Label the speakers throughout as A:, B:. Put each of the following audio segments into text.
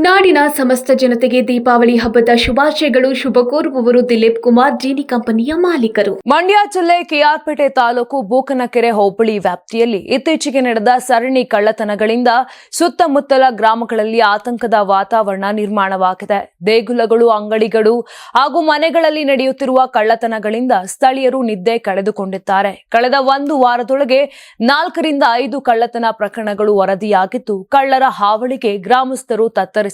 A: ನಾಡಿನ ಸಮಸ್ತ ಜನತೆಗೆ ದೀಪಾವಳಿ ಹಬ್ಬದ ಶುಭಾಶಯಗಳು. ಶುಭ ಕೋರುವವರು ದಿಲೀಪ್ ಕುಮಾರ್, ಜೀನಿ ಕಂಪನಿಯ ಮಾಲೀಕರು.
B: ಮಂಡ್ಯ ಜಿಲ್ಲೆ ಕೆಆರ್ಪೇಟೆ ತಾಲೂಕು ಬೂಕನಕೆರೆ ಹೋಬಳಿ ವ್ಯಾಪ್ತಿಯಲ್ಲಿ ಇತ್ತೀಚೆಗೆ ನಡೆದ ಸರಣಿ ಕಳ್ಳತನಗಳಿಂದ ಸುತ್ತಮುತ್ತಲ ಗ್ರಾಮಗಳಲ್ಲಿ ಆತಂಕದ ವಾತಾವರಣ ನಿರ್ಮಾಣವಾಗಿದೆ. ದೇಗುಲಗಳು, ಅಂಗಡಿಗಳು ಹಾಗೂ ಮನೆಗಳಲ್ಲಿ ನಡೆಯುತ್ತಿರುವ ಕಳ್ಳತನಗಳಿಂದ ಸ್ಥಳೀಯರು ನಿದ್ದೆ ಕಳೆದುಕೊಂಡಿದ್ದಾರೆ. ಕಳೆದ ಒಂದು ವಾರದೊಳಗೆ 4 ರಿಂದ 5 ಕಳ್ಳತನ ಪ್ರಕರಣಗಳು ವರದಿಯಾಗಿದ್ದು, ಕಳ್ಳರ ಹಾವಳಿಗೆ ಗ್ರಾಮಸ್ಥರು ತತ್ತರಿಸಿದ್ದಾರೆ.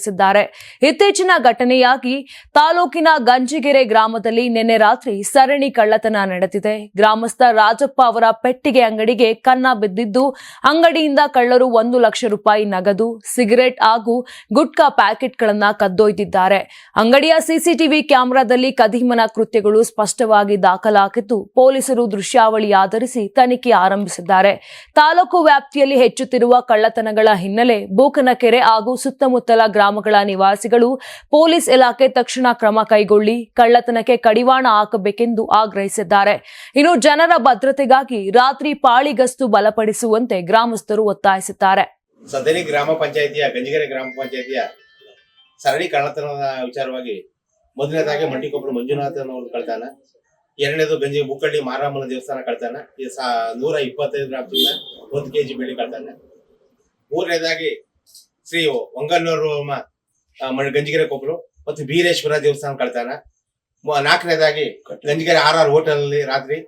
B: ಇತ್ತೀಚಿನ ಘಟನೆಯಾಗಿ ತಾಲೂಕಿನ ಗಂಜಿಗೆರೆ ಗ್ರಾಮದಲ್ಲಿ ನಿನ್ನೆ ರಾತ್ರಿ ಸರಣಿ ಕಳ್ಳತನ ನಡೆದಿದೆ. ಗ್ರಾಮಸ್ಥ ರಾಜಪ್ಪ ಅವರ ಪೆಟ್ಟಿಗೆ ಅಂಗಡಿಗೆ ಕನ್ನ ಬಿದ್ದಿದ್ದು, ಅಂಗಡಿಯಿಂದ ಕಳ್ಳರು 1 ಲಕ್ಷ ರೂಪಾಯಿ ನಗದು, ಸಿಗರೆಟ್ ಹಾಗೂ ಗುಟ್ಕಾ ಪ್ಯಾಕೆಟ್ಗಳನ್ನು ಕದ್ದೊಯ್ದಿದ್ದಾರೆ. ಅಂಗಡಿಯ ಸಿಸಿಟಿವಿ ಕ್ಯಾಮೆರಾದಲ್ಲಿ ಕದೀಮನ ಕೃತ್ಯಗಳು ಸ್ಪಷ್ಟವಾಗಿ ದಾಖಲಾಗಿದ್ದು, ಪೊಲೀಸರು ದೃಶ್ಯಾವಳಿ ಆಧರಿಸಿ ತನಿಖೆ ಆರಂಭಿಸಿದ್ದಾರೆ. ತಾಲೂಕು ವ್ಯಾಪ್ತಿಯಲ್ಲಿ ಹೆಚ್ಚುತ್ತಿರುವ ಕಳ್ಳತನಗಳ ಹಿನ್ನೆಲೆ ಬೂಕನಕೆರೆ ಹಾಗೂ ಸುತ್ತಮುತ್ತಲ ಗ್ರಾಮಗಳ ನಿವಾಸಿಗಳು ಪೊಲೀಸ್ ಇಲಾಖೆ ತಕ್ಷಣ ಕ್ರಮ ಕೈಗೊಳ್ಳಿ ಕಳ್ಳತನಕ್ಕೆ ಕಡಿವಾಣ ಹಾಕಬೇಕೆಂದು ಆಗ್ರಹಿಸಿದ್ದಾರೆ. ಇನ್ನು ಜನರ ಭದ್ರತೆಗಾಗಿ ರಾತ್ರಿ ಪಾಳಿ ಗಸ್ತು ಬಲಪಡಿಸುವಂತೆ ಗ್ರಾಮಸ್ಥರು ಒತ್ತಾಯಿಸಿದ್ದಾರೆ.
C: ಸದರಿ ಗ್ರಾಮ ಪಂಚಾಯಿತಿಯ ಗಂಜಿಗೆರೆ ಗ್ರಾಮ ಪಂಚಾಯಿತಿಯ ಸರಣಿ ಕಳ್ಳತನದ ವಿಚಾರವಾಗಿ ಮೊದಲನೇದಾಗಿ ಮಂಡಿಕೊಪ್ಪಲು ಮಂಜುನಾಥನವರು ಕಳ್ತಾನ, ಎರಡನೇದು ಗಂಜಿ ಮುಕ್ಕಳ್ಳಿ ಮಾರಮ್ಮನ ದೇವಸ್ಥಾನ ಕಳ್ತಾನ, 125 ಗ್ರಾಮ್ ಚಿನ್ನ, 1 kg ಬೆಳ್ಳಿ ಕಳ್ತಾನ. ಮೂರನೇದಾಗಿ ಶ್ರೀ ಒಂಗನ್ನೂರು ಗಂಜಿಗೆರೆ ಕೊಪ್ಪಲು ಮತ್ತು ಬೀರೇಶ್ವರ ದೇವಸ್ಥಾನ ಕಳ್ತಾನ. ನಾಲ್ಕನೇದಾಗಿ ಗಂಜಿಗೆರೆ RR ಹೋಟೆಲ್ ಅಲ್ಲಿ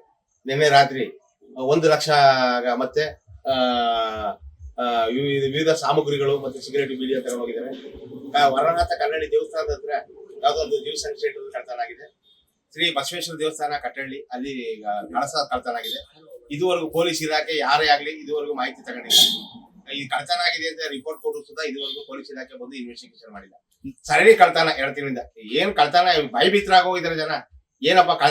C: ನಿನ್ನೆ ರಾತ್ರಿ 1 ಲಕ್ಷ ಮತ್ತೆ ವಿವಿಧ ಸಾಮಗ್ರಿಗಳು ಮತ್ತೆ ಸಿಗರೇಟ್ ಬೀಡಿ ಅಂತ ಹೋಗಿದ್ದಾರೆ. ವರನಾಥ ಕನ್ನಡಿ ದೇವಸ್ಥಾನದ ಹತ್ರ ಯಾವುದೋ ಒಂದು ಜ್ಯೂಸ್ ಸೆಂಟರ್ ಕಳ್ತನಾಗಿದೆ. ಶ್ರೀ ಬಸವೇಶ್ವರ ದೇವಸ್ಥಾನ ಕಟ್ಟಳ್ಳಿ ಅಲ್ಲಿ ಕಳಸ ಕಳ್ತನಾಗಿದೆ. ಇದುವರೆಗೂ ಪೊಲೀಸ್ ಇಲಾಖೆ ಯಾರೇ ಆಗ್ಲಿ ಇದುವರೆಗೂ ಮಾಹಿತಿ ತಗೊಂಡಿಲ್ಲ. ಈ ಕಳ್ತನ ಆಗಿದೆ ಅಂತ ರಿಪೋರ್ಟ್ ಕೊಟ್ಟು ಸುಧಾ ಇದುವರೆಗೂ ಪೊಲೀಸ್ ಇಲಾಖೆ ಬಂದು ಇನ್ವೆಸ್ಟಿಗೇಷನ್ ಮಾಡಿಲ್ಲ. ಸರಣಿ ಕಳ್ತನ 2 ತಿಂಗಳಿಂದ ಏನ್ ಕಳ್ತನ ಭಯಭೀತರಾಗಿ ಹೋಗಿದ್ದಾರೆ ಜನ. ಏನಪ್ಪಾ